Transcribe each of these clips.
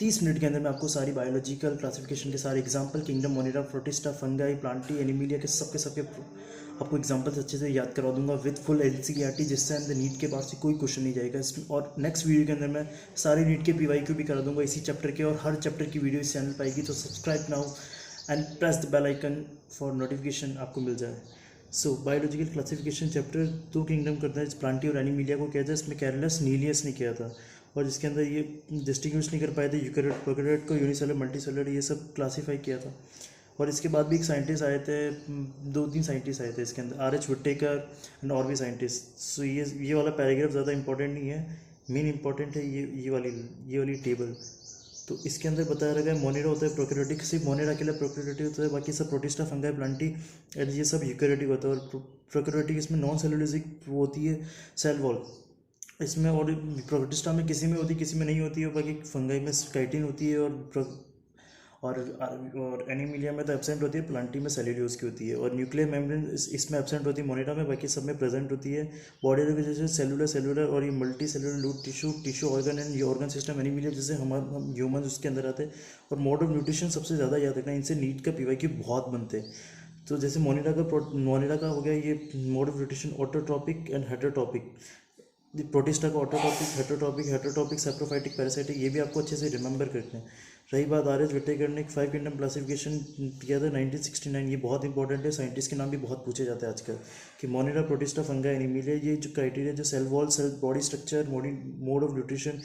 30 minute के अंदर मैं आपको सारी बायोलॉजिकल क्लासिफिकेशन के सारे example kingdom Monera protista fungi Plantae Animalia के सबके आपको एग्जांपल्स अच्छे से याद करवा दूंगा विद फुल एनसीईआरटी, जिससे अंदर नीट के बाद से कोई क्वेश्चन नहीं जाएगा इसमें। और नेक्स्ट वीडियो के अंदर मैं सारे नीट के पीवाईक्यू भी करा दूंगा इसी चैप्टर के, और हर चैप्टर की वीडियो इस चैनल पर आएगी। तो subscribe now and press the bell icon for notification आपको मिल जाए। So biological classification chapter 2 kingdom करता है, प्लांटी और एनिमिलिया को कहता है। इसमें कैरलस नीलियस ने किया था, और जिसके अंदर ये डिस्टिंग्विश नहीं कर पाए थे यूकैरियोट प्रोकैरियोट को, यूनिसेलुलर मल्टीसेलुलर ये सब क्लासीफाई किया था। और इसके बाद भी एक साइंटिस्ट आए थे, 2-3 साइंटिस्ट आए थे इसके अंदर, आर एच विटेकर एंड और भी साइंटिस्ट। सो ये वाला पैराग्राफ ज़्यादा इंपॉर्टेंट नहीं है, मेन इंपॉर्टेंट है ये वाली टेबल। तो इसके अंदर बताया रखा है मोनेरा होता है प्रोकैरियोटिक, सिर्फ मोनेरा के लिए प्रोकैरियोटिक होता है, बाकी सब प्रोटिस्टा फंगाई प्लांटी एंड ये सब यूकैरियोटिक होता है। और प्रोकैरियोटिक इसमें नॉन सेलुलोजिक वो होती है सेल वॉल इसमें, और प्रोटिस्टा में किसी में होती है किसी में नहीं होती है, बाकी फंगाई में काइटिन होती है, और एनिमिलिया में तो एब्सेंट होती है, प्लांटी में सेल्यूलोज की होती है, और न्यूक्लियर मेम्ब्रेन इसमें एब्सेंट होती है मोनेरा में, बाकी सब में प्रेजेंट होती है। बॉडी की जैसे सेलुलर और ये मल्टी सेलुलर लूट टिश्यू ऑर्गन एंड ये ऑर्गन सिस्टम एनिमिलिया जैसे हम ह्यूमन उसके अंदर आते हैं। और मोड ऑफ न्यूट्रिशन सबसे ज़्यादा याद रखना, इनसे नीट का पीवाईक्यू बहुत बनते हैं। तो जैसे मोनेरा का हो गया ये mode of nutrition autotrophic and heterotrophic, protista का ऑटोट्रॉपिक हेटरोट्रॉपिक सैप्रोफाइटिक पैरासाइटिक, ये भी आपको अच्छे से रिमेंबर करते हैं। रही बात आर एच विटेकर ने 5 किंगडम क्लासिफिकेशन किया था 1969, ये बहुत इंपॉर्टेंट है, साइंटिस्ट के नाम भी बहुत पूछे जाते हैं आजकल, कि मोनेरा प्रोटिस्टा फंगाई एनिमिलिया ये जो क्राइटेरिया जो cell wall cell body structure mode of nutrition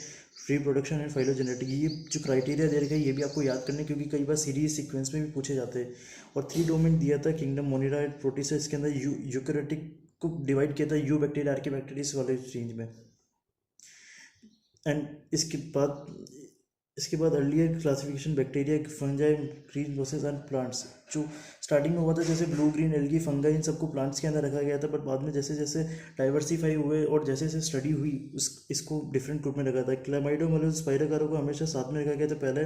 reproduction and phylogenetic, ये जो क्राइटेरिया दे रखा है ये भी आपको याद करना है, क्योंकि कई बार सीरीज सीक्वेंस में भी पूछे जाते हैं। और 3 डोमेन दिया था किंगडम मोनेरा एंड प्रोटिस्टा, इसके अंदर यूकैरियोटिक को डिवाइड किया था यू बैक्टीरिया आर्की बैक्टीरिया इस वाले रेंज में। एंड इसके बाद earlier classification bacteria fungi green process and plants, जो स्टार्टिंग में हुआ था जैसे ब्लू ग्रीन एल्गी फंगाई इन सबको प्लांट्स के अंदर रखा गया था, बट बाद में जैसे जैसे डाइवर्सिफाई हुए और जैसे जैसे स्टडी हुई इसको डिफरेंट ग्रुप में रखा था। क्लामाइडोमोनास स्पाइरोकारा को हमेशा साथ में रखा गया था पहले,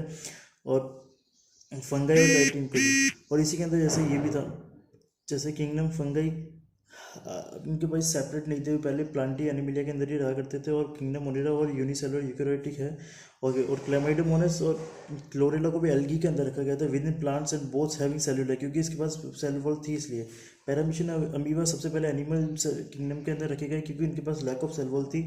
और फंगाई और काइटिन को भी। और इसी के अंदर जैसे ये भी था, जैसे किंगडम फंगाई इनके पास सेपरेट नहीं थे, पहले प्लांटी एनिमिलिया के अंदर ही रहा करते थे, और किंगडम मोनेरा और यूनिसेलुलर यूकैरियोटिक है। और क्लैमाइडोमोनास और क्लोरेला को भी एल्गी के अंदर रखा गया था with in plants and both having cellular, क्योंकि इसके पास सेल वॉल थी इसलिए। पैरामीशियन अमीबा सबसे पहले एनिमल किंगडम के अंदर रखे गए क्योंकि इनके पास लैक ऑफ सेल वॉल थी,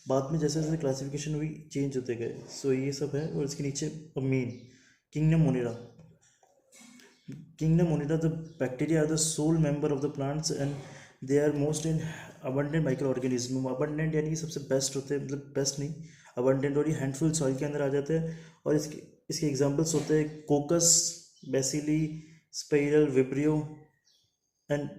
बाद में जैसे जैसे क्लासिफिकेशन हुई चेंज होते गए। सो ये सब है। और इसके नीचे main kingdom Monera the bacteria are the sole member of the plants and they are most in abundant microorganism। abundant यानी कि सबसे बेस्ट होते हैं, मतलब बेस्ट नहीं abundant, और ये हैंडफुल सॉइल के अंदर आ जाते हैं। और इसके एग्जांपल्स होते हैं coccus, bacilli, spiral, vibrio, and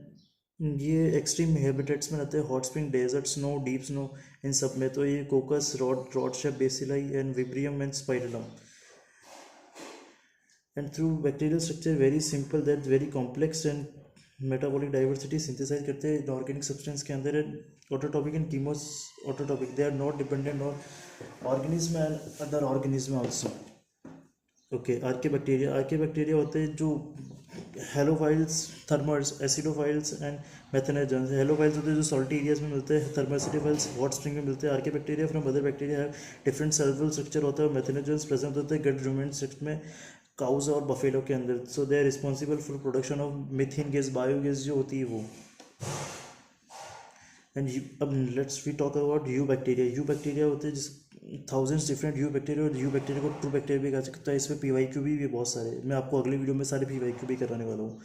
ये एक्सट्रीम हैबिटेट्स में रहते हैं, hot spring, desert, snow, deep snow, इन सब में। तो ये coccus, rod shape, bacilli and vibrium and spirillum. and through bacterial structure very simple that very complex and metabolic diversity synthesize करते हैं inorganic substance के अंदर। autotropic and chemos autotropic, they are not dependent on organism and other organism also। Okay, archaebacteria होते हैं जो halophiles, थर्मर्स, acidophiles and methanogens. Halophiles होते हैं जो सॉल्टी एरियाज में मिलते हैं, थर्मोएसिडोफाइल्स हॉट स्प्रिंग में मिलते हैं। Archaebacteria from other bacteria है डिफरेंट सेलुलर स्ट्रक्चर होता है, और मेथेनोजेंस प्रेजेंट होते हैं गट रूमेंट सेक्ट में, काउज और बफेलो के अंदर। So they are responsible for production of methane gas, biogas जो होती है वो। एंड अब let's we talk about eubacteria होते हैं जिस थाउजेंड्स डिफरेंट यू बैक्टीरिया, और यू बैक्टीरिया को ट्रू बैक्टीरिया भी कहा सकता है। इसमें पीवाईक्यू भी बहुत सारे, मैं आपको अगले वीडियो में सारे पीवाईक्यू भी कराने वाला हूँ।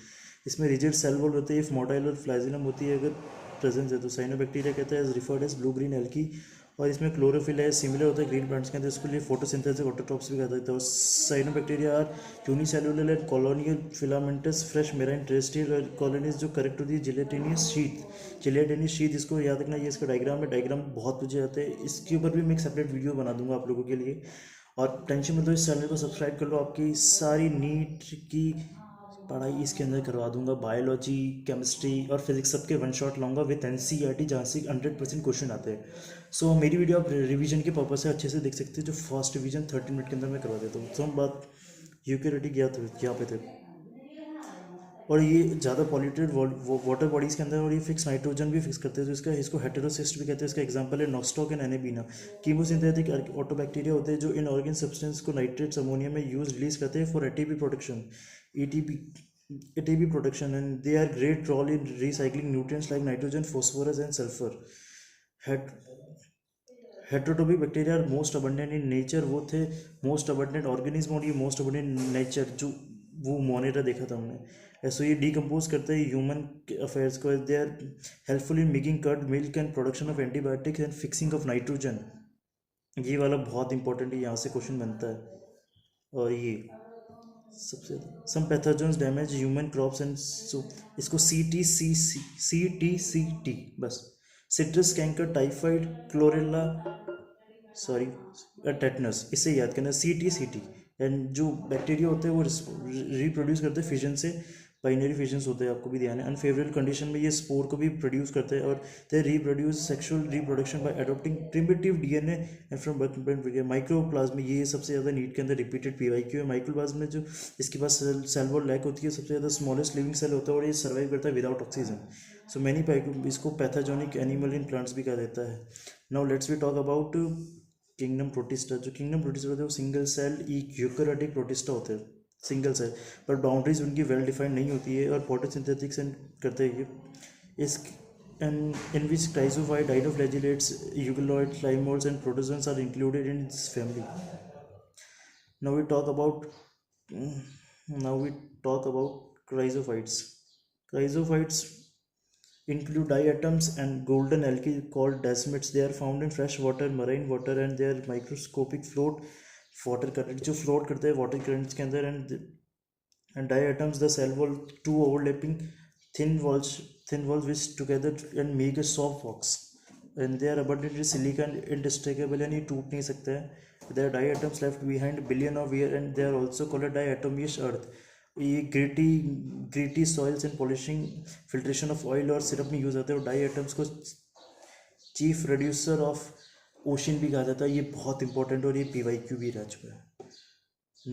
इसमें रिजिड सेल वॉल होते हैं, मोटाइल और फ्लैजिलम होती है अगर प्रेजेंस है तो। साइनोबैक्टीरिया कहते हैं referred as blue green algae, और इसमें क्लोरोफिल है, सिमिलर होता है ग्रीन प्लांट्स के अंदर, इसको लिए फोटोसिंथेसिस ऑटोट्रॉप्स भी कहा जाता है। और cyanobacteria are unicellular and colonial filamentous fresh marine terrestrial colonies जो करेक्ट होती है जिलेटिनियस शीथ। इसको याद रखना, ये इसका डायग्राम बहुत पूछे जाते हैं, इसके ऊपर भी मैं एक सेपरेट वीडियो बना दूंगा आप लोगों के लिए। और टेंशन मत लो, इस चैनल को सब्सक्राइब कर लो, आपकी सारी नीट की पढ़ाई इसके अंदर करवा दूंगा। बायोलॉजी, केमिस्ट्री और फिजिक्स सबके वन शॉट लाऊंगा विद एनसीईआरटी, जहाँ से 100% क्वेश्चन आते हैं। सो मेरी वीडियो आप रिवीजन के पर्पज से अच्छे से देख सकते हैं, जो फर्स्ट रिवीजन 30 मिनट के अंदर मैं करवा देता हूँ। तो हम बात यूकैरियोटिक यहाँ पे थे। और ये ज़्यादा पॉल्यूटेड वाटर बॉडीज़ के अंदर, और ये फिक्स नाइट्रोजन भी फिक्स करते हैं, तो इसको हेटेरोसिस्ट भी कहते हैं। इसका एग्जांपल है नॉक्सटॉक एंड एनेबीना। कीमोसिंथेटिक ऑटोबैक्टीरिया होते हैं जो इन ऑर्गेन सब्सटेंस को नाइट्रेट्स अमोनिया में रिलीज करते हैं for ATP production, ATP ATP production, and they are great role in recycling nutrients like nitrogen, phosphorus and sulphur. Heterotrophic bacteria are most abundant in nature, वो थे most abundant organism, और ये most abundant nature, जो वो Monera देखा था हमने। ऐसे ये डिकम्पोज करते हैं ह्यूमन अफेयर्स को, they are helpful in making curd milk and production of antibiotics and fixing of nitrogen. ये वाला बहुत इंपॉर्टेंट है, यहाँ से क्वेश्चन बनता है। और ये सबसे some pathogens damage human crops and so, इसको सी टी बस। Citrus canker, typhoid, chlorella, sorry tetanus, इससे याद करना, सी टी। एंड जो बैक्टीरिया होते हैं वो रिप्रोड्यूस करते हैं फिजन से, बाइनरी फिजन्स होते हैं, आपको भी ध्यान है। अनफेवरेबल कंडीशन में ये स्पोर को भी प्रोड्यूस करते हैं, और they reproduce sexual reproduction by adopting primitive DNA and from माइक्रोप्लाज्म। ये सबसे ज़्यादा नीट के अंदर रिपीटेड पीवाईक्यू है। माइक्रोप्लाज्म में जो इसके पास सेल वॉल लैक होती है, सबसे ज़्यादा स्मॉलेस्ट लिविंग सेल होता है, और ये सर्वाइव करता है विदाउट ऑक्सीजन। सो मैनी इसको पैथोजेनिक एनिमल इन प्लांट्स भी कहा जाता है। Now let's we talk about kingdom protista. जो किंगडम प्रोटिस्टा होते हैं वो सिंगल सेल यूकैरियोटिक प्रोटिस्टा होते हैं, सिंगल सेल, पर बाउंड्रीज उनकी वेल डिफाइंड नहीं होती है, और फोटोसिंथेटिक्स करते हैं ये। इस and in which chrysophyte, dinoflagellates, euglenoid, slime moulds and protozoans are included in this family. Now we talk about now we talk about chrysophytes. Chrysophytes include diatoms and golden algae called dasmids. They are found in fresh water, marine water, and they are microscopic float water current, जो float करते हैं water currents के अंदर, and diatoms, the cell wall, two overlapping thin walls which together and make a soft box, and they are abundant in silica and indestructible, and ये टूट नहीं सकता है. There are diatoms left behind billion of years, and they are also called diatomic earth. ये gritty soils and polishing, filtration of oil और syrup में use आते हैं, और डाई एटम्स को चीफ रिड्यूसर ऑफ ओशन भी कहा जाता है। ये बहुत इंपॉर्टेंट, और ये PYQ भी रह चुका है।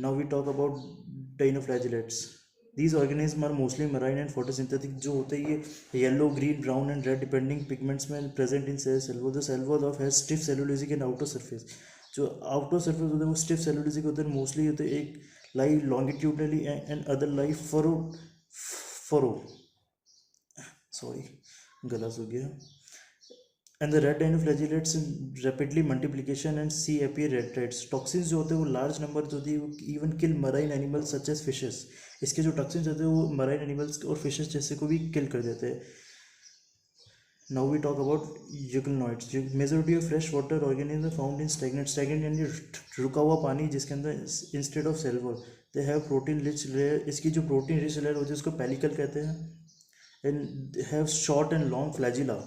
Now we talk about dinoflagellates. These organism are mostly marine and photosynthetic. जो होते हैं ये yellow, green, brown and red depending pigments में present in cell wall. The cell wall of has stiff cellulosic and outer surface. जो outer surface होते हैं वो stiff cellulosic होते हैं, मोस्टली होते हैं, एक lie longitudinally and other lie furrow sorry गला सूख गया। and the red dinoflagellates in rapidly multiplication and see appear red rats. Toxins जो होते हैं वो लार्ज नंबर जो होती है वो even kill marine animals such as fishes. इसके जो टॉक्सिन्स होते हैं वो मराइन एनिमल्स और फिशेस जैसे को भी किल कर देते हैं। Now we talk about euglenoids. Majority of fresh water organisms are found in stagnant यानी रुका हुआ पानी, जिसके अंदर instead of cell wall they have protein rich layer. इसकी जो protein rich layer होती है उसको pellicle कहते हैं, and they have short and long flagella.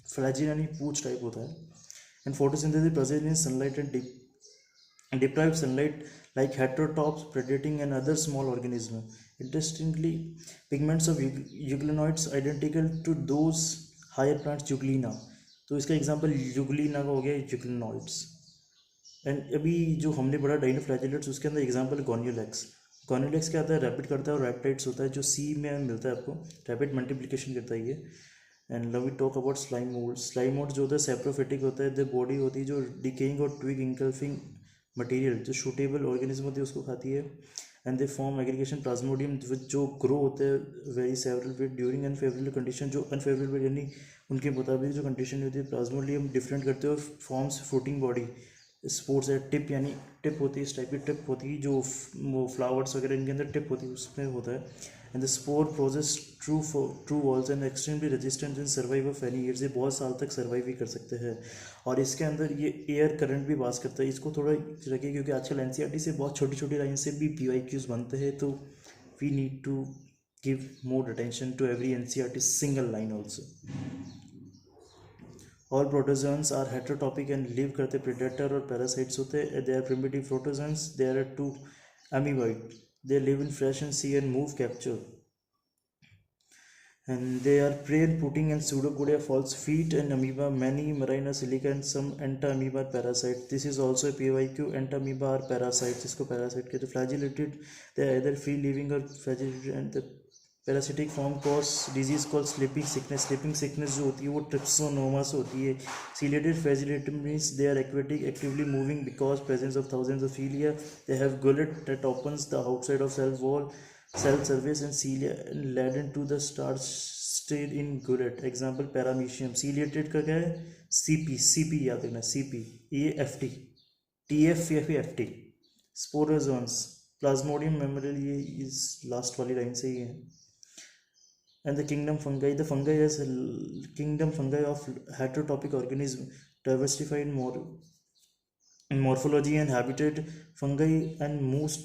Flagella यानी पूंछ टाइप होता है, and photosynthesis present in sunlight and deprived sunlight like heterotrophs, predating and other small organisms. Interestingly, pigments of euglenoids identical to those higher plants Euglena. तो इसका example जुगलीना का हो गया जुगलिनॉइड्स। And अभी जो हमने पढ़ा डाइनोफ्लैजिलेट्स, उसके अंदर एग्जांपल गोनियोलेक्स। गोनियोलेक्स क्या आता है? रैपिड करता है, और रैप्टाइड्स होता है जो सी में मिलता है आपको, रैपिड मल्टीप्लिकेशन करता है ये। And now we talk about slime mould. Slime mould जो होता है सेप्रोफिटिक होता है, द बॉडी होती है जो डिकेइंग और ट्विग इंकल्फिंग मटेरियल जो शूटेबल ऑर्गेनिज्म होती है उसको खाती है। And they form aggregation Plasmodium जो ग्रो होते हैं very several with during unfavourable condition. जो अनफेवरेबल यानी उनके मुताबिक जो कंडीशन होती है, प्लाज्मोडियम डिफरेंट करते हैं और फॉर्म्स फ्रूटिंग बॉडी। स्पोर्ट्स है, टिप यानी टिप होती है, इस टाइप की टिप होती है, जो वो फ्लावर्स वगैरह इनके अंदर टिप होती है उसमें होता है। And the spore process true walls and extremely resistant in survive of any years. ये बहुत साल तक सर्वाइव भी कर सकते हैं, और इसके अंदर ये एयर करंट भी पास करता है। इसको थोड़ा रखिए क्योंकि आजकल NCERT से बहुत छोटी छोटी लाइन से भी PYQs बनते हैं, तो we need to give more attention to every NCERT single line also. All protozoans are heterotrophic and live करते प्रेडेटर और पैरासाइट्स होते हैं। They are primitive protozoans, they are two amoeboid, they live in fresh and sea and move capture, and they are prey and pudding and pseudopodia, false feet and amoeba. Many marine are silica and some entamoeba are parasites. This is also a PYQ. Entamoeba are parasites, इसको parasite कहते हैं। Flagellated, they are either free living or flagellated, and the parasitic form cause disease call sleeping sickness जो होती है वो Trypanosoma से होती है। Ciliated flagellatum means they are aquatic actively moving because presence of thousands of cilia. They have gullet that opens the outside of cell wall, cell surface and cilia laden to the starch stayed in gullet. Example paramecium. Ciliated का क्या है? CP याद रखना, CP ये FT TF या फिर FT. Sporozoans Plasmodium memorial, ये इस लास्ट वाली लाइन से ही है. And the kingdom fungi, the fungi is kingdom fungi of heterotropic organism diversified in morphology and habitat. Fungi and most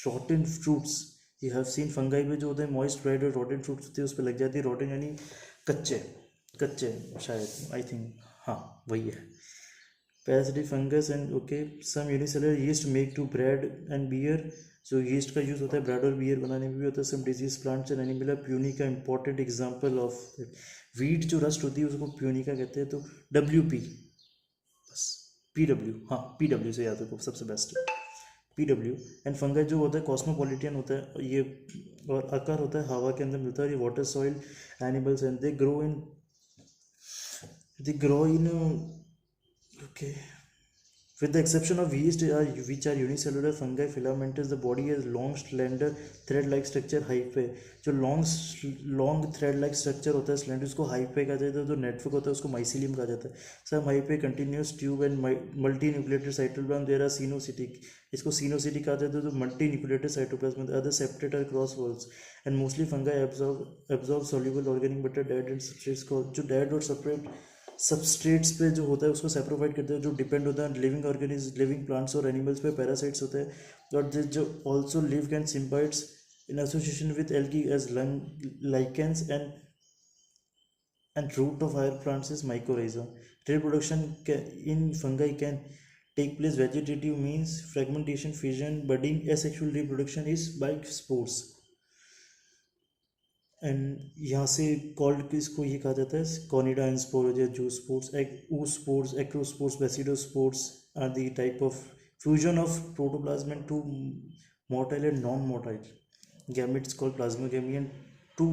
rotten fruits. You have seen fungi में जो होते हैं moist dried और rotten fruits होते हैं उस पर लग जाती है. rotten यानी कच्चे कच्चे शायद, आई थिंक हाँ वही है. Parasitic fungus and okay, some unicellular yeast make to bread and beer. जो yeast का यूज़ होता है ब्रेड और बियर बनाने में भी होता है. some disease plants and animal. Punica important example of wheat जो रस्ट होती है उसको प्यूनिका कहते हैं. तो WP बस PW, हाँ PW से याद रखो सबसे बेस्ट PW. एंड फंगस जो होता है कॉस्मोपॉलिटियन होता है ये, और आकार होता है हवा के अंदर मिलता है. ये water soil animals and they grow in okay. With the exception of yeast, which are unicellular fungi, filamentous, the body has long, slender, thread-like structure, hyphae. जो long thread-like structure होता है slender, उसको hyphae कहा जाता है. जो network होता है उसको mycelium कहा जाता है. Some hyphae continuous tube and multinucleated cytoplasm. There are cenocytic. इसको cenocytic कहा जाता है. जो multinucleated cytoplasm. Other septate are cross walls. And mostly fungi absorb soluble organic matter, dead and substrates को, जो dead और separate सबस्ट्रेट्स पे जो होता है उसको सेप्रोफाइट करते हैं. जो डिपेंड होता है लिविंग ऑर्गेनिज्म, लिविंग प्लांट्स और एनिमल्स पे पैरासाइट्स होते हैं. और जो also live can symbionts in association with algae as lichens and root of higher plants is mycorrhiza. Reproduction in fungi can take place vegetative means fragmentation, fission, budding. Asexual reproduction is by spores. And यहाँ से called किसको ये कहा जाता है कॉनिडा and spore या zoospores. Spores, ascospores, basidiospores are the type of fusion of protoplasm and two motile and non motile gametes called plasmogamy. And two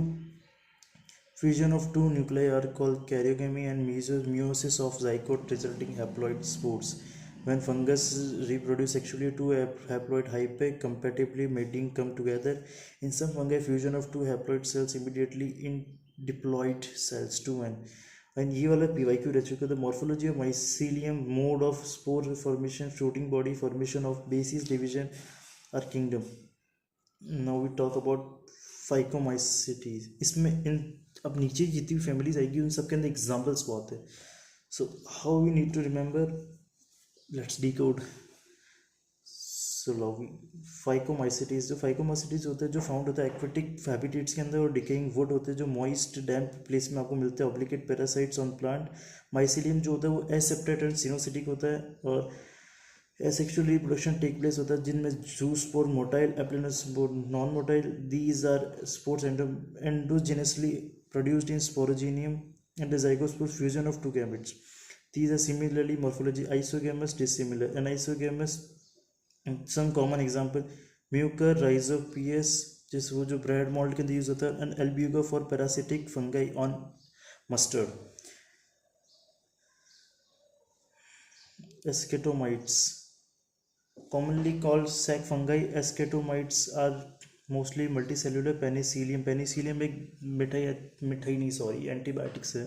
fusion of two nuclei are called karyogamy and meiosis of zygote resulting haploid spores. When fungus reproduce sexually, two haploid hyphae compatibly mating come together. In some fungi, fusion of two haploid cells immediately in diploid cells 2n. And ये वाला PYQ रह चुका. The morphology of mycelium, mode of spore formation, fruiting body, formation of basis, division are kingdom. Now we talk about Phycomycetes. इसमें इन अब नीचे जितनी families आएगी उन सब के अंदर एग्जाम्पल्स बहुत है. So how we need to remember, let's decode. So phycomycetes, जो फाइकोमाइसिटीज होता है जो फाउंड होता है एक्वेटिक हैबिटेट्स के अंदर और डिकेइंग वुड होते हैं जो मॉइस्ट डैम्प प्लेस में आपको मिलते हैं. Obligate parasites on plant. Mycelium जो होता है वो एसेप्टेट एंड सिनोसिटिक होता है. और asexual reproduction take place होता है जिनमें zoospore motile, aplanospore non motile. these are spores endogenously produced in sporogenium and the zygospore fusion of two gametes. These are similarly morphology isogamous, dissimilar. And isogamous, some common example mucor rhizopius, जिस वो जो bread mould के अंदर use होता है. And albuga for parasitic fungi on mustard. Eschaetomites, commonly called sac fungi. Eschaetomites are mostly multicellular. Penicillium एक मिठाई नहीं, सॉरी एंटीबायोटिक्स है,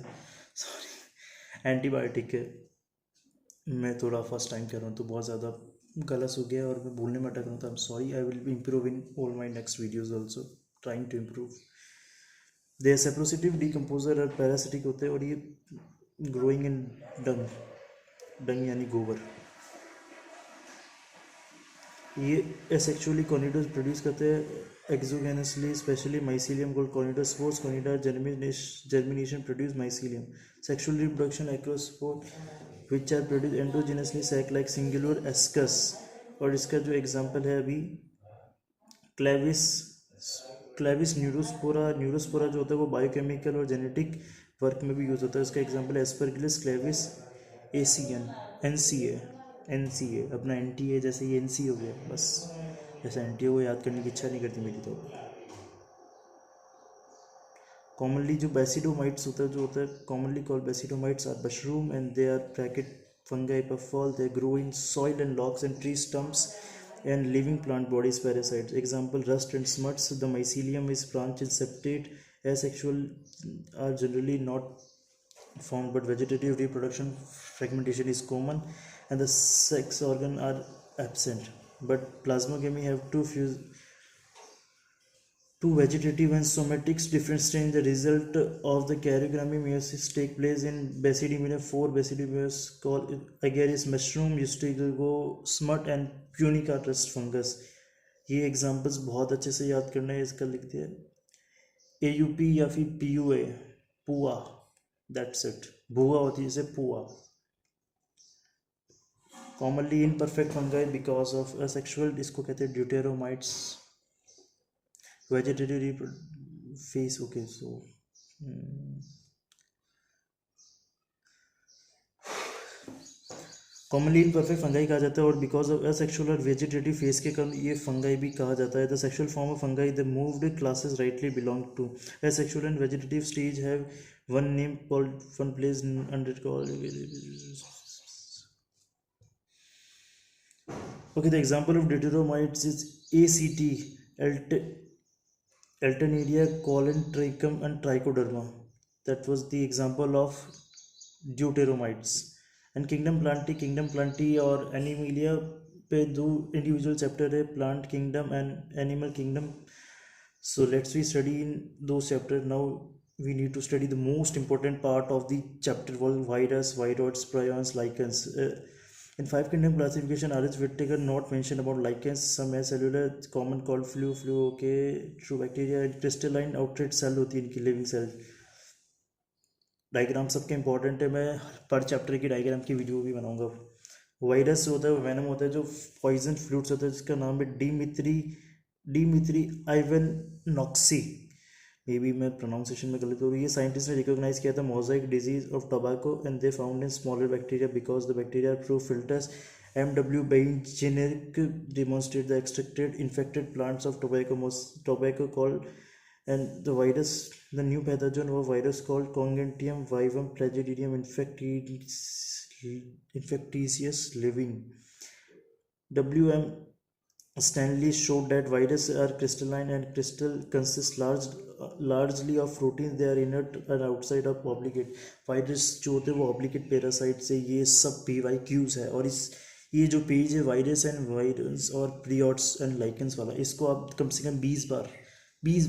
सॉरी एंटीबायोटिक है. मैं थोड़ा फर्स्ट टाइम कर रहा हूँ तो बहुत ज़्यादा गलत हो गया और मैं भूलने में अटक रहा हूँ. तो I am sorry. I will be improve in all my next videos also, trying to improve. They saprophytic decomposer और पैरासिटिक होते हैं. और ये ग्रोइंग इन डंग यानी गोबर. ये एसेक्सुअली कॉनिडोस प्रोड्यूस करते हैं exogenously, specially mycelium called conidiospores. Conidia germination produce mycelium. Sexual reproduction ascospore which are produce endogenously sac like singular ascus. और इसका जो एग्जांपल है अभी क्लेविस न्यूरोस्पोरा. न्यूरोस्पोरा जो होता है वो बायोकेमिकल और जेनेटिक वर्क में भी यूज होता है. इसका example Aspergillus Clavis ACN NCA अपना NTA, जैसे ये NC हो गया. बस जैसे NTA को याद करने की इच्छा नहीं करती मेरी. तो कॉमनली जो बेसिडोमाइट्स होता है, जो होता है commonly called basidiomycetes are mushroom and they are bracket fungi puffball. They grow in soil and logs and tree stumps and living plant bodies. Parasites example rust and smuts. The mycelium is branch and septate. Asexual are generally not found, but vegetative reproduction fragmentation is common and the sex organ are absent. But plasmogamy have two vegetative and somatics different strains. The result of the karyogamy meiosis take place in Basidiomyia. Four Basidiomyia called agaricus mushroom, Eustigo smut and punica rust fungus. ये examples बहुत अच्छे से याद करना है. इसका लिख दिया AUP या फिर PUA, पुआ, दैट्स इट. भुआ होती है जैसे पुआ. Commonly imperfect fungi because of asexual, इसको कहते हैं deuteromycetes. vegetative phase. Okay, so commonly imperfect fungi कहा जाता है और बिकॉज ऑफ असेक्सुअल और वेजिटेटिव फेज के कारण ये फंगाई भी कहा जाता है. The sexual form of fungi the moved classes rightly belong to asexual and vegetative stage have one name called one place under called. Okay, the example of deuteromites is ACT, Alternaria, Colentrichum and Trichoderma. That was the example of deuteromites. And Kingdom Plantae और Animalia पे दो individual chapter है, plant kingdom and animal kingdom. So let's we study in those chapters. Now we need to study the most important part of the chapter called virus, viroids, prions, lichens. In five kingdom classification, R.H. Whittaker not mentioned about lichens, some acellular, common called flu, okay, true bacteria, crystalline outright cell होती है इनकी living cell. Diagram सबके important है. मैं पर chapter की diagram की video भी बनाऊंगा. वायरस होता है, वेनम होता है, जो पॉइजन फ्लूट्स होता है जिसका नाम है डिमित्री आइवेनॉक्सी. मे बी मैं प्रोनाउंसिएशन में गलत हो रही है. साइंटिस्ट ने रिकॉग्नाइज किया था Mosaic disease of tobacco and they found in smaller bacteria because the bacteria through filters. MW Bain generic demonstrate the extracted infected plants of tobacco called, and the virus, the new pathogen or virus called Congentium vivum plagidium infectious living. WM Stanley showed that viruses are crystalline and crystal consist largely of proteins. They are inert and outside of obligate. Virus जो होते हैं वो obligate parasite से. ये सब PYQs है. और इस ये जो पेज है वायरस और प्रियोट्स एंड लाइकेंस वाला, इसको आप कम से कम 20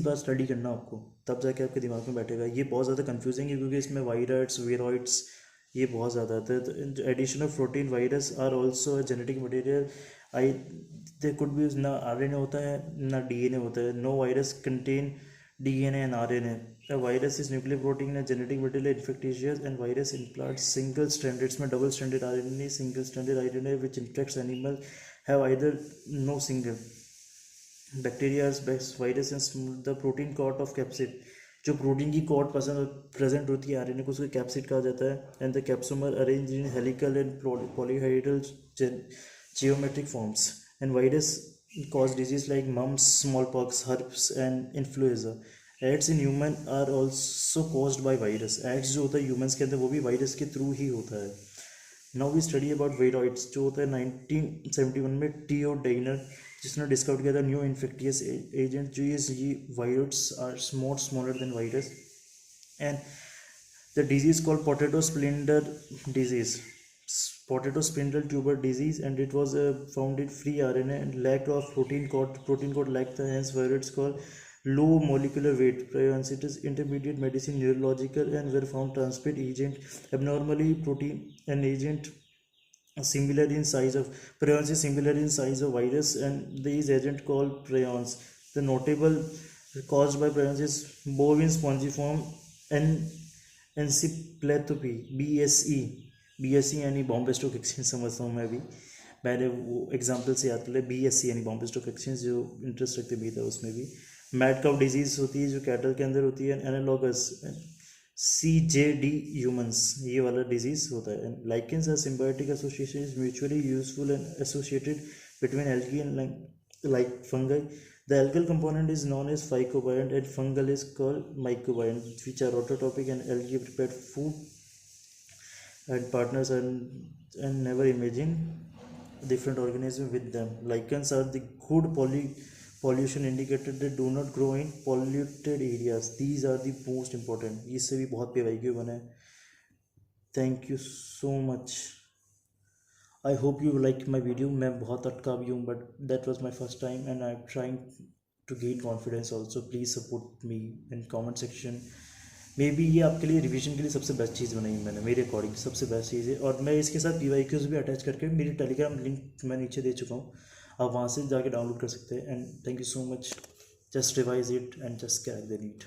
बार स्टडी करना आपको, तब जाके आपके दिमाग में बैठेगा. ये बहुत ज़्यादा कंफ्यूजिंग है क्योंकि इसमें वायरस वीरोइड्स ये बहुत ज़्यादा आता है. तो addition of protein virus are also genetic material. They could be ना RNA होता है ना DNA होता है. No virus contain DNA and RNA. A virus is nuclear protein and genetic material infectious, and virus implants single stranded, इसमें double stranded RNA, single stranded RNA which infects animal have either no single. Bacteria best virus and the protein coat of capsid. जो protein की coat present होती है RNA को, उसको capsid कहा जाता है. And the capsomere arrange in helical and polyhedral geometric forms. And virus cause disease like mumps, smallpox, herpes and influenza. AIDS in human are also caused by virus. AIDS जो होता है humans के अंदर वो भी वायरस के through ही होता है. Now we study about viroids. जो होता है 1971 में T.O. Dainer जिसने डिस्कवर किया था न्यू इन्फेक्टियस एजेंट. जो ये viroids are smaller than virus. And the disease called potato spindle disease, potato spindle tuber disease, and it was found in free RNA and lack of protein code lacked, hence viroids called low molecular weight. Prions, it is intermediate medicine neurological and were found transmit agent abnormally protein and agent similar in size of prions is similar in size of virus, and these agent called prions. The notable caused by prions is bovine spongiform and encephalopathy BSE यानी Bombay stock exchange समझता हूँ मैं भी. मैंने वो example से याद कर लिया. BSE यानी बॉम्बे स्टॉक एक्सचेंज, जो इंटरेस्ट रखते भी था उसमें भी. मैड काउ डिजीज होती है जो कैटल के अंदर होती है. एनालॉगस CJD ह्यूमंस, ये वाला डिजीज होता है. Lichens are symbiotic association is mutually useful and associated between algae and like fungi. The algal component is known as phycobiont and fungal is called mycobiont, which are autotrophic and algae prepared food and partners and never imagine different organisms with them. Lichens are the good pollution indicator. They do not grow in polluted areas. These are the most important. इससे भी बहुत PYQ बना है. Thank you so much. I hope you like my video. मैं बहुत अटका भी हूँ, but that was my first time and I'm trying to gain confidence also. Please support me in comment section. May be ये आपके लिए revision के लिए सबसे बेस्ट चीज़ बनाई है मैंने, मेरे अकॉर्डिंग सबसे बेस्ट चीज़ है. और मैं इसके साथ PYQs भी अटैच करके मेरी टेलीग्राम लिंक मैं नीचे दे चुका हूँ, आप वहाँ से जाके डाउनलोड कर सकते हैं. And thank you so much. Just revise it and just crack the NEET.